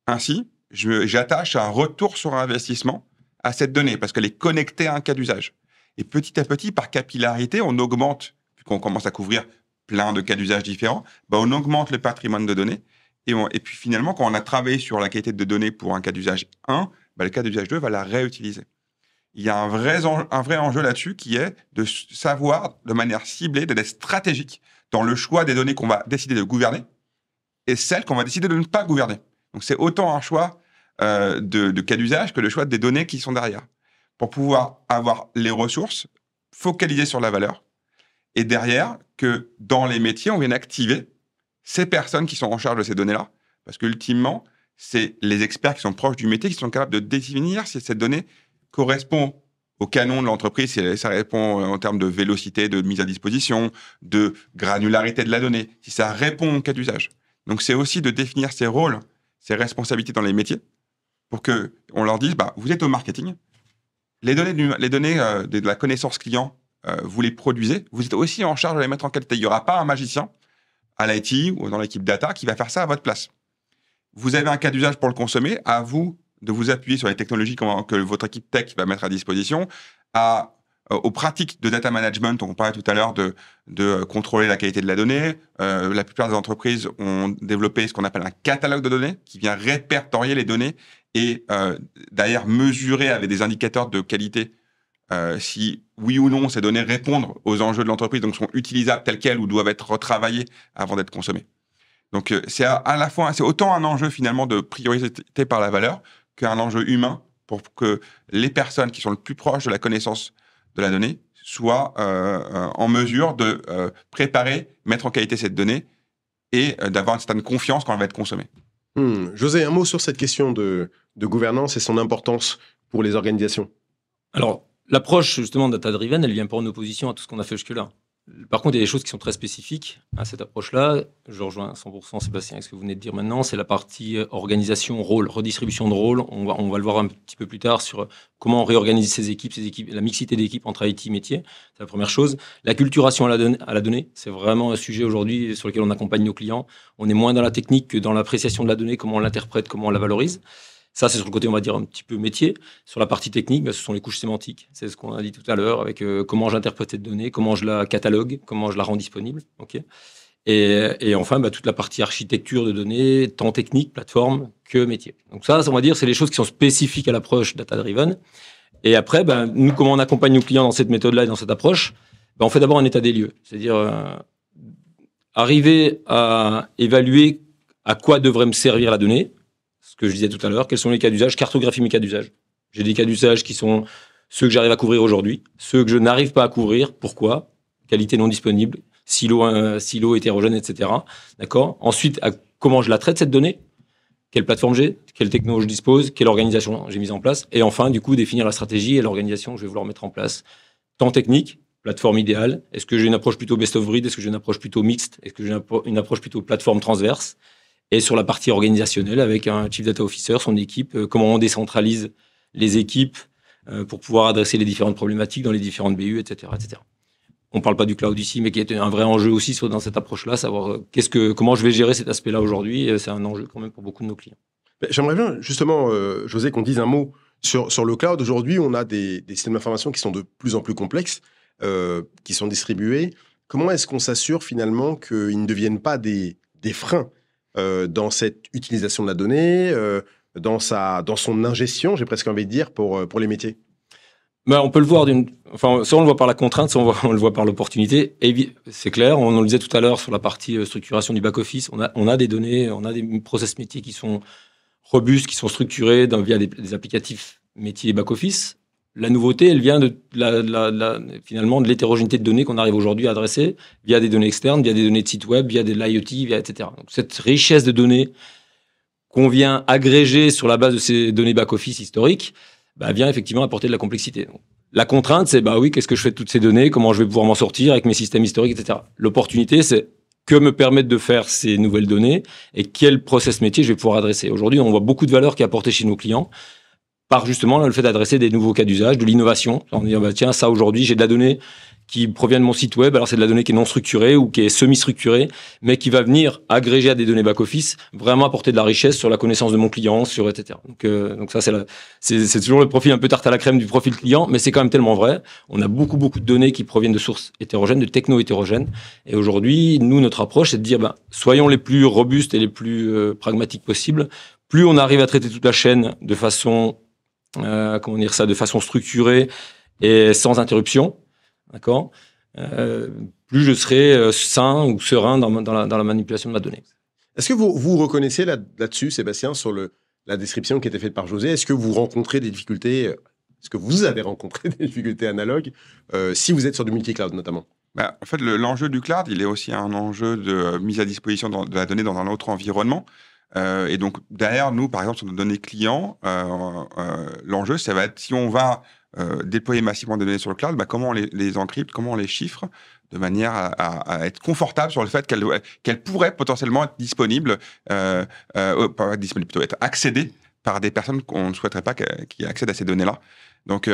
Ainsi, j'attache un retour sur investissement à cette donnée parce qu'elle est connectée à un cas d'usage. Et petit à petit, par capillarité, on augmente, puisqu'on commence à couvrir plein de cas d'usage différents, on augmente le patrimoine de données. Et puis finalement, quand on a travaillé sur la qualité de données pour un cas d'usage 1, le cas d'usage 2 va la réutiliser. Il y a un vrai enjeu là-dessus qui est de savoir de manière ciblée, d'être stratégique dans le choix des données qu'on va décider de gouverner et celles qu'on va décider de ne pas gouverner. Donc, c'est autant un choix de cas d'usage que le choix des données qui sont derrière. Pour pouvoir avoir les ressources, focaliser sur la valeur. Et derrière, que dans les métiers, on vienne activer ces personnes qui sont en charge de ces données-là. Parce qu'ultimement, c'est les experts qui sont proches du métier qui sont capables de définir si cette donnée correspond au canon de l'entreprise, si ça répond en termes de vélocité, de mise à disposition, de granularité de la donnée, si ça répond au cas d'usage. Donc, c'est aussi de définir ses rôles, ses responsabilités dans les métiers pour qu'on leur dise, vous êtes au marketing, les données de la connaissance client, vous les produisez, vous êtes aussi en charge de les mettre en qualité. Il n'y aura pas un magicien à l'IT ou dans l'équipe data qui va faire ça à votre place. Vous avez un cas d'usage pour le consommer, à vous de vous appuyer sur les technologies que votre équipe tech va mettre à disposition, aux pratiques de data management, on parlait tout à l'heure de contrôler la qualité de la donnée. La plupart des entreprises ont développé ce qu'on appelle un catalogue de données qui vient répertorier les données et d'ailleurs mesurer avec des indicateurs de qualité si oui ou non ces données répondent aux enjeux de l'entreprise, donc sont utilisables telles quelles ou doivent être retravaillées avant d'être consommées. Donc c'est à la fois, c'est autant un enjeu finalement de priorité par la valeur qu'un enjeu humain pour que les personnes qui sont le plus proches de la connaissance de la donnée soient en mesure de préparer, mettre en qualité cette donnée et d'avoir une certaine confiance quand elle va être consommée. José, un mot sur cette question de gouvernance et son importance pour les organisations. Alors, l'approche justement data-driven, elle vient pas en opposition à tout ce qu'on a fait jusque-là. Par contre, il y a des choses qui sont très spécifiques à cette approche-là. Je rejoins 100% Sébastien avec ce que vous venez de dire maintenant. C'est la partie organisation, rôle, redistribution de rôle. On va le voir un petit peu plus tard sur comment on réorganise ces équipes, la mixité d'équipes entre IT et métier. C'est la première chose. La culturation à la donnée, c'est vraiment un sujet aujourd'hui sur lequel on accompagne nos clients. On est moins dans la technique que dans l'appréciation de la donnée, comment on l'interprète, comment on la valorise. Ça, c'est sur le côté, on va dire, un petit peu métier. Sur la partie technique, ce sont les couches sémantiques. C'est ce qu'on a dit tout à l'heure avec comment j'interprète cette donnée, comment je la catalogue, comment je la rends disponible. Okay. Et enfin, toute la partie architecture de données, tant technique, plateforme, que métier. Donc ça, on va dire, c'est les choses qui sont spécifiques à l'approche data-driven. Et après, nous, comment on accompagne nos clients dans cette méthode-là et dans cette approche, on fait d'abord un état des lieux. C'est-à-dire arriver à évaluer à quoi devrait me servir la donnée, ce que je disais tout à l'heure, quels sont les cas d'usage, cartographie mes cas d'usage. J'ai des cas d'usage qui sont ceux que j'arrive à couvrir aujourd'hui, ceux que je n'arrive pas à couvrir, pourquoi, qualité non disponible, silo hétérogène, etc. D'accord. Ensuite, comment je la traite cette donnée, quelle plateforme j'ai, quelle techno je dispose, quelle organisation j'ai mise en place, et enfin, du coup, définir la stratégie et l'organisation que je vais vouloir mettre en place. Temps technique, plateforme idéale, est-ce que j'ai une approche plutôt best of breed, est-ce que j'ai une approche plutôt mixte, est-ce que j'ai une approche plutôt plateforme transverse, et sur la partie organisationnelle, avec un Chief Data Officer, son équipe, comment on décentralise les équipes pour pouvoir adresser les différentes problématiques dans les différentes BU, etc. etc. On ne parle pas du cloud ici, mais qui est un vrai enjeu aussi dans cette approche-là, savoir comment je vais gérer cet aspect-là aujourd'hui. C'est un enjeu quand même pour beaucoup de nos clients. J'aimerais bien justement, José, qu'on dise un mot sur le cloud. Aujourd'hui, on a des systèmes d'information qui sont de plus en plus complexes, qui sont distribués. Comment est-ce qu'on s'assure finalement qu'ils ne deviennent pas des freins dans cette utilisation de la donnée, dans son ingestion, j'ai presque envie de dire, pour les métiers? On peut le voir soit on le voit par la contrainte, soit on le voit par l'opportunité. Et c'est clair, on le disait tout à l'heure sur la partie structuration du back-office, on a des données, on a des process métiers qui sont robustes, qui sont structurés via des applicatifs métiers back-office. La nouveauté, elle vient finalement de l'hétérogénéité de données qu'on arrive aujourd'hui à adresser via des données externes, via des données de site web, via de l'IoT, etc. Donc, cette richesse de données qu'on vient agréger sur la base de ces données back-office historiques, vient effectivement apporter de la complexité. Donc, la contrainte, c'est qu'est-ce que je fais de toutes ces données, comment je vais pouvoir m'en sortir avec mes systèmes historiques, etc. L'opportunité, c'est que me permettent de faire ces nouvelles données et quel process métier je vais pouvoir adresser. Aujourd'hui, on voit beaucoup de valeur qui est apportée chez nos clients par justement le fait d'adresser des nouveaux cas d'usage, de l'innovation. En disant, tiens, ça aujourd'hui, j'ai de la donnée qui provient de mon site web, alors c'est de la donnée qui est non structurée ou qui est semi-structurée, mais qui va venir agréger à des données back-office, vraiment apporter de la richesse sur la connaissance de mon client, etc. Donc ça, c'est toujours le profil un peu tarte à la crème du profil client, mais c'est quand même tellement vrai. On a beaucoup de données qui proviennent de sources hétérogènes, de techno-hétérogènes. Et aujourd'hui, nous, notre approche, c'est de dire, soyons les plus robustes et les plus pragmatiques possibles. Plus on arrive à traiter toute la chaîne de façon, de façon structurée et sans interruption, d'accord, plus je serai sain ou serein dans la manipulation de ma donnée. Est-ce que vous reconnaissez là-dessus, Sébastien, sur la description qui était faite par José, est-ce que vous rencontrez des difficultés, est-ce que vous avez rencontré des difficultés analogues si vous êtes sur du multi-cloud notamment? En fait, l'enjeu du cloud, il est aussi un enjeu de mise à disposition de la donnée dans un autre environnement. Et donc, derrière nous, par exemple, sur nos données clients, l'enjeu, ça va être si on va déployer massivement des données sur le cloud, comment on les encrypte, comment on les chiffre, de manière à être confortable sur le fait qu'elles pourraient potentiellement être disponibles, plutôt être accédées par des personnes qu'on ne souhaiterait pas qui accèdent à ces données-là. Donc,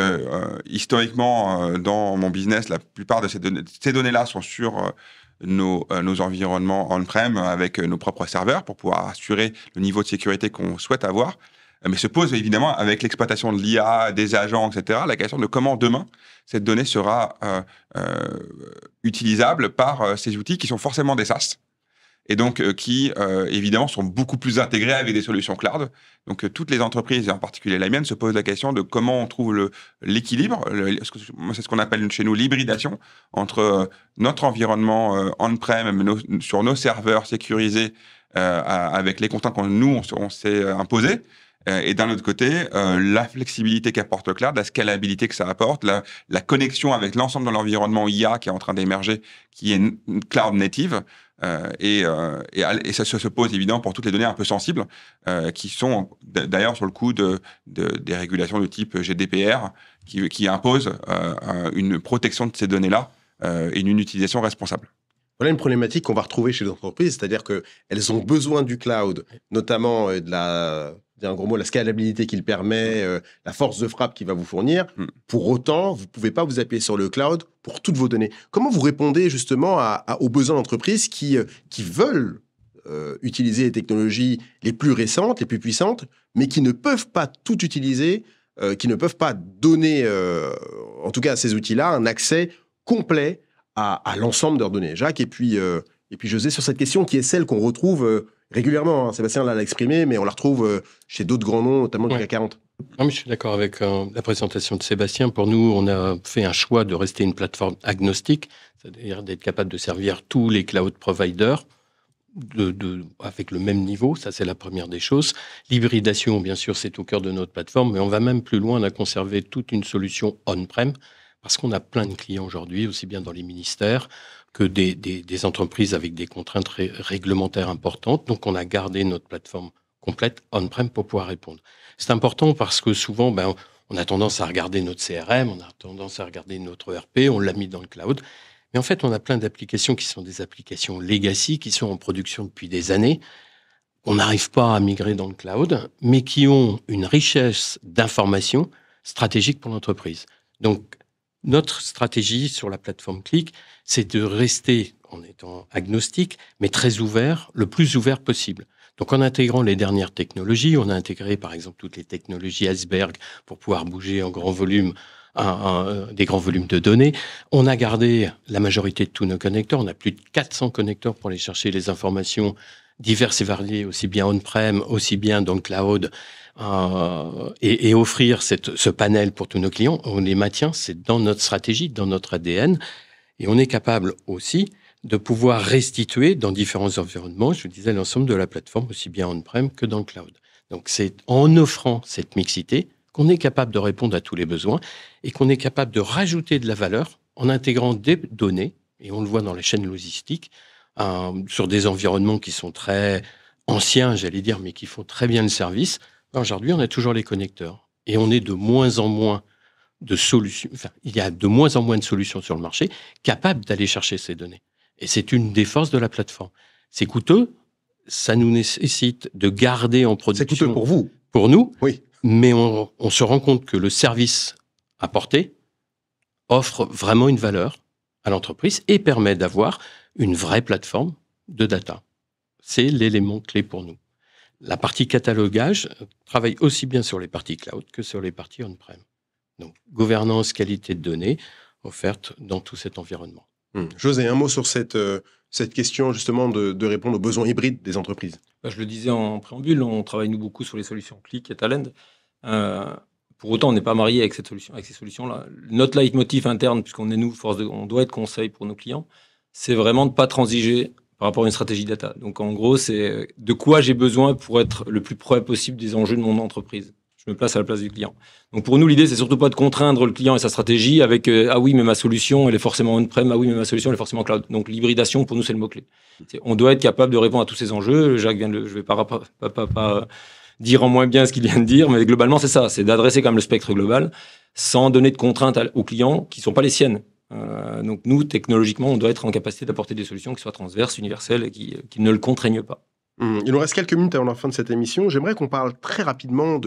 historiquement, dans mon business, la plupart de ces données-là sont sur nos environnements on-prem avec nos propres serveurs pour pouvoir assurer le niveau de sécurité qu'on souhaite avoir. Mais se pose évidemment, avec l'exploitation de l'IA, des agents, etc., la question de comment demain cette donnée sera utilisable par ces outils qui sont forcément des SaaS et donc qui, évidemment, sont beaucoup plus intégrés avec des solutions cloud. Donc, toutes les entreprises, et en particulier la mienne, se posent la question de comment on trouve l'équilibre. C'est ce qu'on appelle chez nous l'hybridation entre notre environnement on-prem, sur nos serveurs sécurisés, avec les contraintes on s'est imposées. Et d'un autre côté, la flexibilité qu'apporte le cloud, la scalabilité que ça apporte, la connexion avec l'ensemble de l'environnement IA qui est en train d'émerger, qui est une cloud native. Et ça se pose évidemment pour toutes les données un peu sensibles, qui sont d'ailleurs sur le coup des régulations de type GDPR, qui imposent une protection de ces données-là et une utilisation responsable. Voilà une problématique qu'on va retrouver chez les entreprises, c'est-à-dire qu'elles ont besoin du cloud, notamment de la scalabilité qu'il permet, la force de frappe qu'il va vous fournir. Pour autant, vous ne pouvez pas vous appuyer sur le cloud pour toutes vos données. Comment vous répondez justement aux besoins d'entreprises qui veulent utiliser les technologies les plus récentes, les plus puissantes, mais qui ne peuvent pas tout utiliser, qui ne peuvent pas donner, en tout cas à ces outils-là, un accès complet à l'ensemble de leurs données. Jacques, et puis José, sur cette question qui est celle qu'on retrouve régulièrement, hein. Sébastien l'a exprimé, mais on la retrouve chez d'autres grands noms, notamment le CAC 40. Non, mais je suis d'accord avec la présentation de Sébastien. Pour nous, on a fait un choix de rester une plateforme agnostique, c'est-à-dire d'être capable de servir tous les cloud providers. avec le même niveau, ça c'est la première des choses. L'hybridation, bien sûr, c'est au cœur de notre plateforme, mais on va même plus loin, on a conservé toute une solution on-prem, parce qu'on a plein de clients aujourd'hui, aussi bien dans les ministères que des entreprises avec des contraintes réglementaires importantes. Donc on a gardé notre plateforme complète on-prem pour pouvoir répondre. C'est important parce que souvent, on a tendance à regarder notre CRM, on a tendance à regarder notre ERP, on l'a mis dans le cloud. Mais en fait, on a plein d'applications qui sont des applications legacy, qui sont en production depuis des années. On n'arrive pas à migrer dans le cloud, mais qui ont une richesse d'informations stratégiques pour l'entreprise. Donc, notre stratégie sur la plateforme Qlik, c'est de rester en étant agnostique, mais très ouvert, le plus ouvert possible. Donc, en intégrant les dernières technologies, on a intégré, par exemple, toutes les technologies Iceberg pour pouvoir bouger en grand volume des grands volumes de données. On a gardé la majorité de tous nos connecteurs. On a plus de 400 connecteurs pour aller chercher les informations diverses et variées, aussi bien on-prem, aussi bien dans le cloud, et offrir ce panel pour tous nos clients. On les maintient, c'est dans notre stratégie, dans notre ADN. Et on est capable aussi de pouvoir restituer dans différents environnements, je vous disais, l'ensemble de la plateforme, aussi bien on-prem que dans le cloud. Donc c'est en offrant cette mixité qu'on est capable de répondre à tous les besoins et qu'on est capable de rajouter de la valeur en intégrant des données, et on le voit dans les chaînes logistiques, sur des environnements qui sont très anciens, j'allais dire, mais qui font très bien le service. Aujourd'hui, on a toujours les connecteurs et on est de moins en moins de solutions, il y a de moins en moins de solutions sur le marché capables d'aller chercher ces données. Et c'est une des forces de la plateforme. C'est coûteux, ça nous nécessite de garder en production. C'est coûteux pour vous. Pour nous, oui. Mais on se rend compte que le service apporté offre vraiment une valeur à l'entreprise et permet d'avoir une vraie plateforme de data. C'est l'élément clé pour nous. La partie catalogage travaille aussi bien sur les parties cloud que sur les parties on-prem. Donc, gouvernance, qualité de données offerte dans tout cet environnement. José, un mot sur cette question justement de répondre aux besoins hybrides des entreprises. Je le disais en préambule, on travaille nous beaucoup sur les solutions Qlik et Talend. Pour autant, on n'est pas marié avec ces solutions-là. Notre leitmotiv interne, puisqu'on est nous, on doit être conseil pour nos clients, c'est vraiment de ne pas transiger par rapport à une stratégie data. Donc en gros, c'est de quoi j'ai besoin pour être le plus près possible des enjeux de mon entreprise. Je me place à la place du client. Donc pour nous, l'idée, c'est surtout pas de contraindre le client et sa stratégie avec ah oui, mais ma solution, elle est forcément on-prem, ah oui, mais ma solution, elle est forcément cloud. Donc l'hybridation, pour nous, c'est le mot-clé. On doit être capable de répondre à tous ces enjeux. Jacques je vais pas dire en moins bien ce qu'il vient de dire, mais globalement, c'est ça, c'est d'adresser quand même le spectre global sans donner de contraintes aux clients qui sont pas les siennes. Donc nous, technologiquement, on doit être en capacité d'apporter des solutions qui soient transverses, universelles et qui ne le contraignent pas. Il nous reste quelques minutes avant la fin de cette émission. J'aimerais qu'on parle très rapidement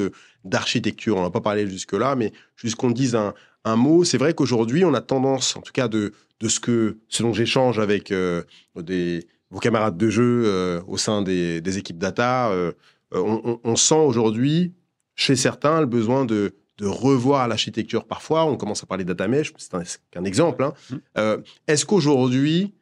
d'architecture. On n'a pas parlé jusque-là, mais juste qu'on dise un mot. C'est vrai qu'aujourd'hui, on a tendance, en tout cas de ce dont j'échange avec vos camarades de jeu au sein des équipes data, on sent aujourd'hui, chez certains, le besoin de revoir l'architecture parfois. On commence à parler de data mesh, c'est qu'un exemple. Est-ce qu'aujourd'hui,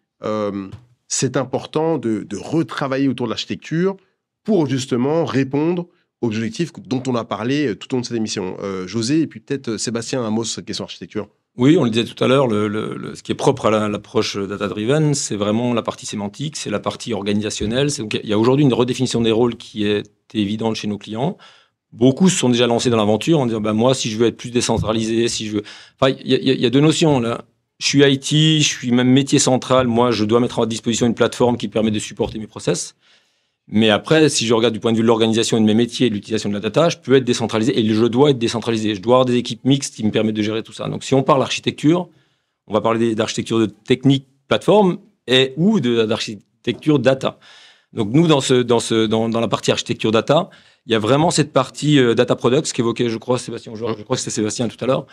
c'est important de retravailler autour de l'architecture pour justement répondre aux objectifs dont on a parlé tout au long de cette émission. José, et puis peut-être Sébastien, un mot sur cette question architecture. Oui, on le disait tout à l'heure, ce qui est propre à l'approche data-driven, c'est vraiment la partie sémantique, c'est la partie organisationnelle. Il y a aujourd'hui une redéfinition des rôles qui est évidente chez nos clients. Beaucoup se sont déjà lancés dans l'aventure en disant moi, si je veux être plus décentralisé, si je veux. Enfin, il y a deux notions là. Je suis IT, je suis même métier central. Moi, je dois mettre à disposition une plateforme qui permet de supporter mes process. Mais après, si je regarde du point de vue de l'organisation et de mes métiers et de l'utilisation de la data, je peux être décentralisé et je dois être décentralisé. Je dois avoir des équipes mixtes qui me permettent de gérer tout ça. Donc, si on parle architecture, on va parler d'architecture de technique plateforme ou d'architecture data. Donc, nous, dans la partie architecture data, il y a vraiment cette partie data products qu'évoquait, je crois, Sébastien. Je crois que c'était Sébastien tout à l'heure,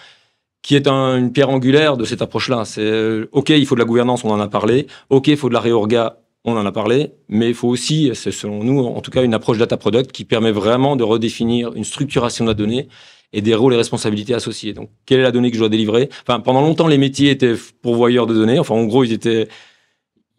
qui est une pierre angulaire de cette approche-là. C'est OK, il faut de la gouvernance, on en a parlé. OK, il faut de la réorga, on en a parlé. Mais il faut aussi, c'est selon nous, en tout cas, une approche data product qui permet vraiment de redéfinir une structuration de la donnée et des rôles et responsabilités associés. Donc, quelle est la donnée que je dois délivrer ? Enfin, pendant longtemps, les métiers étaient pourvoyeurs de données. Enfin, en gros,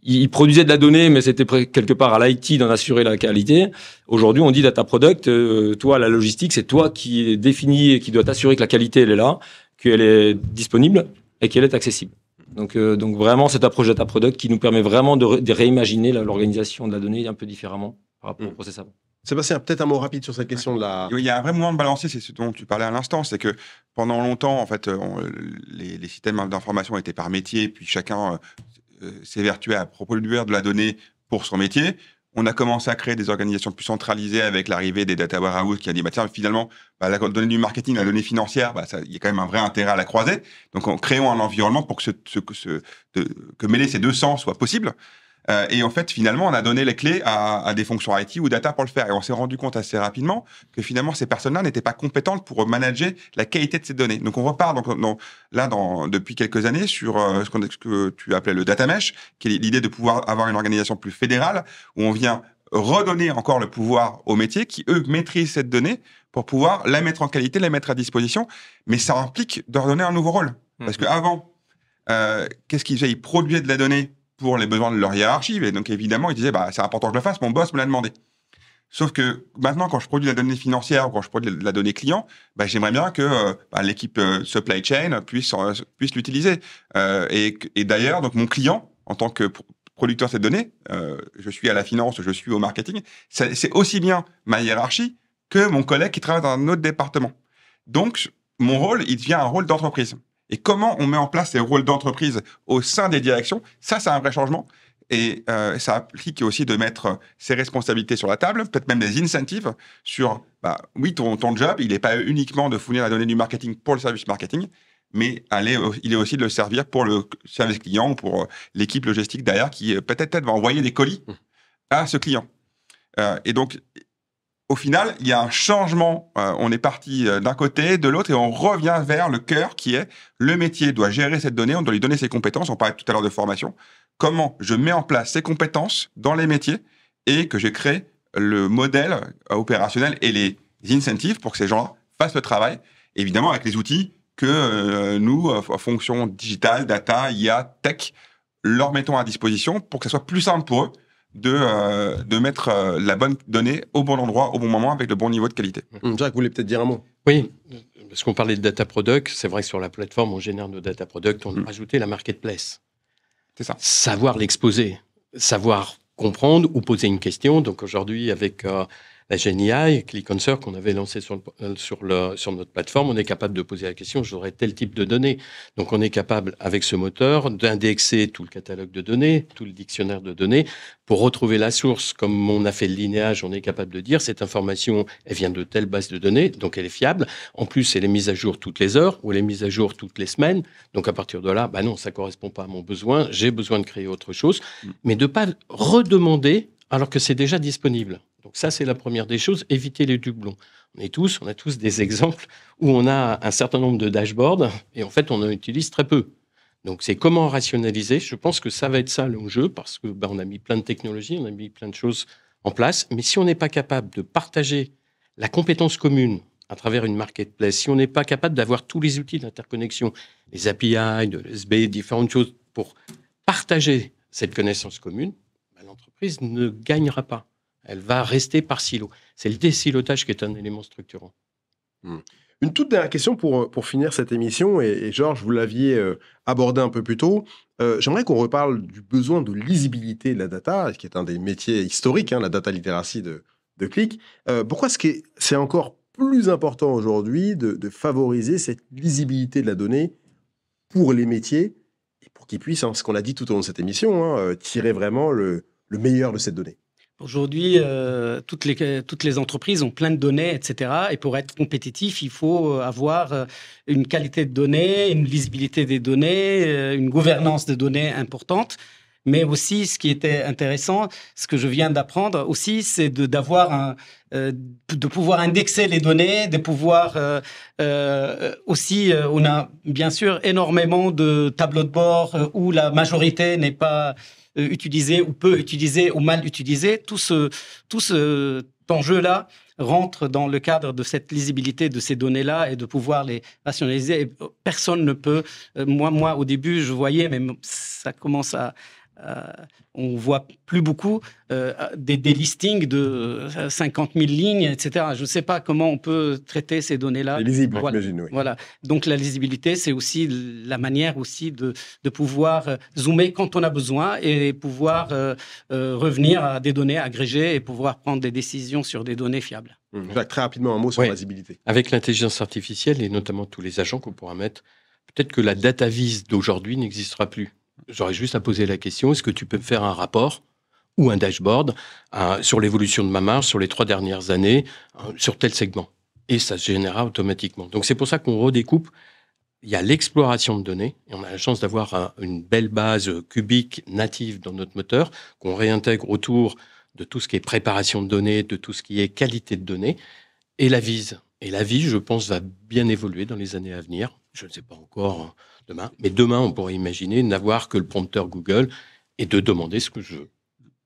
ils produisaient de la donnée, mais c'était quelque part à l'IT d'en assurer la qualité. Aujourd'hui, on dit data product. Toi, la logistique, c'est toi qui définis et qui doit t'assurer que la qualité, elle est là, qu'elle est disponible et qu'elle est accessible. Donc vraiment, cette approche data product qui nous permet vraiment de réimaginer l'organisation de la donnée un peu différemment par rapport au process avant. Sébastien, peut-être un mot rapide sur cette question de la... Il y a un vrai moment de balancer, c'est ce dont tu parlais à l'instant, c'est que pendant longtemps, en fait, les systèmes d'information étaient par métier, puis chacun s'évertuait à produire de la donnée pour son métier. On a commencé à créer des organisations plus centralisées avec l'arrivée des data warehouse qui a dit, tiens, finalement, la donnée du marketing, la donnée financière, il y a quand même un vrai intérêt à la croiser. Donc, en créant un environnement pour que mêler ces deux sens soit possible. Et en fait, finalement, on a donné les clés à des fonctions IT ou data pour le faire. Et on s'est rendu compte assez rapidement que finalement, ces personnes-là n'étaient pas compétentes pour manager la qualité de ces données. Donc, on repart depuis quelques années sur ce que tu appelais le data mesh, qui est l'idée de pouvoir avoir une organisation plus fédérale, où on vient redonner encore le pouvoir aux métiers qui, eux, maîtrisent cette donnée pour pouvoir la mettre en qualité, la mettre à disposition. Mais ça implique de redonner un nouveau rôle. Parce qu'avant, qu'est-ce qu'ils faisaient ? Ils produisaient de la donnée pour les besoins de leur hiérarchie. Et donc, évidemment, ils disaient, c'est important que je le fasse, mon boss me l'a demandé. Sauf que maintenant, quand je produis de la donnée financière ou quand je produis de la donnée client, j'aimerais bien que l'équipe supply chain puisse l'utiliser. Et d'ailleurs, donc mon client, en tant que producteur de cette donnée, je suis à la finance, je suis au marketing, c'est aussi bien ma hiérarchie que mon collègue qui travaille dans un autre département. Donc, mon rôle, il devient un rôle d'entreprise. Et comment on met en place ces rôles d'entreprise au sein des directions, ça, c'est un vrai changement. Et ça implique aussi de mettre ses responsabilités sur la table, peut-être même des incentives sur, oui, ton job, il n'est pas uniquement de fournir la donnée du marketing pour le service marketing, mais il est aussi de le servir pour le service client ou pour l'équipe logistique derrière qui peut-être va envoyer des colis à ce client. Et donc, au final, il y a un changement. On est parti d'un côté, de l'autre, et on revient vers le cœur qui est le métier doit gérer cette donnée, on doit lui donner ses compétences. On parlait tout à l'heure de formation. Comment je mets en place ces compétences dans les métiers et que je crée le modèle opérationnel et les incentives pour que ces gens fassent le travail, évidemment avec les outils que nous, fonctions digitales, data, IA, tech, leur mettons à disposition pour que ce soit plus simple pour eux de mettre la bonne donnée au bon endroit, au bon moment, avec le bon niveau de qualité. Jacques, vous voulez peut-être dire un mot ? Oui, parce qu'on parlait de data product, c'est vrai que sur la plateforme, on génère nos data products, on a rajouté la marketplace. C'est ça. Savoir l'exposer, savoir comprendre ou poser une question. Donc aujourd'hui, avec la GenAI, ClickAnswer, qu'on avait lancé sur notre plateforme, on est capable de poser la question, j'aurais tel type de données. Donc on est capable, avec ce moteur, d'indexer tout le catalogue de données, tout le dictionnaire de données, pour retrouver la source. Comme on a fait le linéage, on est capable de dire, cette information, elle vient de telle base de données, donc elle est fiable. En plus, elle est mise à jour toutes les heures, ou elle est mise à jour toutes les semaines. Donc à partir de là, non, ça ne correspond pas à mon besoin, j'ai besoin de créer autre chose, mais de ne pas redemander alors que c'est déjà disponible. Donc ça, c'est la première des choses, éviter les doublons. On a tous des exemples où on a un certain nombre de dashboards et en fait, on en utilise très peu. Donc c'est comment rationaliser. Je pense que ça va être ça l'enjeu parce que on a mis plein de technologies, on a mis plein de choses en place. Mais si on n'est pas capable de partager la compétence commune à travers une marketplace, si on n'est pas capable d'avoir tous les outils d'interconnexion, les API, de l'ESB, différentes choses pour partager cette connaissance commune, l'entreprise ne gagnera pas. Elle va rester par silo. C'est le désilotage qui est un élément structurant. Une toute dernière question pour finir cette émission, et Georges, vous l'aviez abordé un peu plus tôt. J'aimerais qu'on reparle du besoin de lisibilité de la data, qui est un des métiers historiques, la data literacy de Qlik. Pourquoi est-ce que c'est encore plus important aujourd'hui de favoriser cette lisibilité de la donnée pour les métiers, et pour qu'ils puissent, ce qu'on a dit tout au long de cette émission, tirer vraiment le meilleur de cette donnée? Aujourd'hui, toutes les entreprises ont plein de données, etc. Et pour être compétitif, il faut avoir une qualité de données, une lisibilité des données, une gouvernance de données importante. Mais aussi, ce qui était intéressant, ce que je viens d'apprendre aussi, c'est de pouvoir indexer les données, de pouvoir aussi, on a bien sûr énormément de tableaux de bord où la majorité n'est pas utilisé ou peu utilisé ou mal utilisé. Tout ce enjeu-là rentre dans le cadre de cette lisibilité de ces données-là et de pouvoir les rationaliser. Et personne ne peut... Moi, au début, je voyais, mais ça commence à on voit plus beaucoup des listings de 50 000 lignes, etc. Je ne sais pas comment on peut traiter ces données-là. C'est lisible, Voilà. j'imagine, oui. Voilà. Donc la lisibilité, c'est aussi la manière aussi de pouvoir zoomer quand on a besoin et pouvoir revenir à des données agrégées et pouvoir prendre des décisions sur des données fiables. Jacques, très rapidement, un mot sur Ouais. la lisibilité. Avec l'intelligence artificielle et notamment tous les agents qu'on pourra mettre, peut-être que la data vise d'aujourd'hui n'existera plus. J'aurais juste à poser la question, est-ce que tu peux me faire un rapport ou un dashboard sur l'évolution de ma marge sur les 3 dernières années, sur tel segment? Et ça se générera automatiquement. Donc c'est pour ça qu'on redécoupe. Il y a l'exploration de données, et on a la chance d'avoir une belle base cubique native dans notre moteur, qu'on réintègre autour de tout ce qui est préparation de données, de tout ce qui est qualité de données, et la vise. Et la vise, je pense, va bien évoluer dans les années à venir. Je ne sais pas encore demain, mais demain, on pourrait imaginer n'avoir que le prompteur Google et de demander ce que je veux.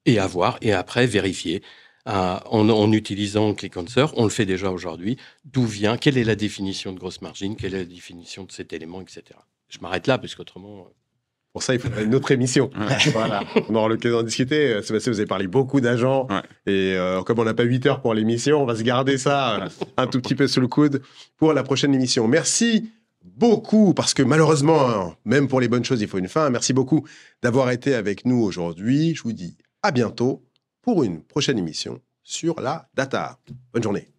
Et avoir, et après vérifier. En utilisant Click Answer, on le fait déjà aujourd'hui. D'où vient, quelle est la définition de grosse margine, quelle est la définition de cet élément, etc. Je m'arrête là, parce qu'autrement... Pour ça, il faudrait une autre émission. Voilà. On aura l'occasion d'en discuter. Sébastien, vous avez parlé beaucoup d'agents. Ouais. Et comme on n'a pas 8 heures pour l'émission, on va se garder ça un tout petit peu sous le coude pour la prochaine émission. Merci beaucoup, parce que malheureusement, même pour les bonnes choses, il faut une fin. Merci beaucoup d'avoir été avec nous aujourd'hui. Je vous dis à bientôt pour une prochaine émission sur la data. Bonne journée.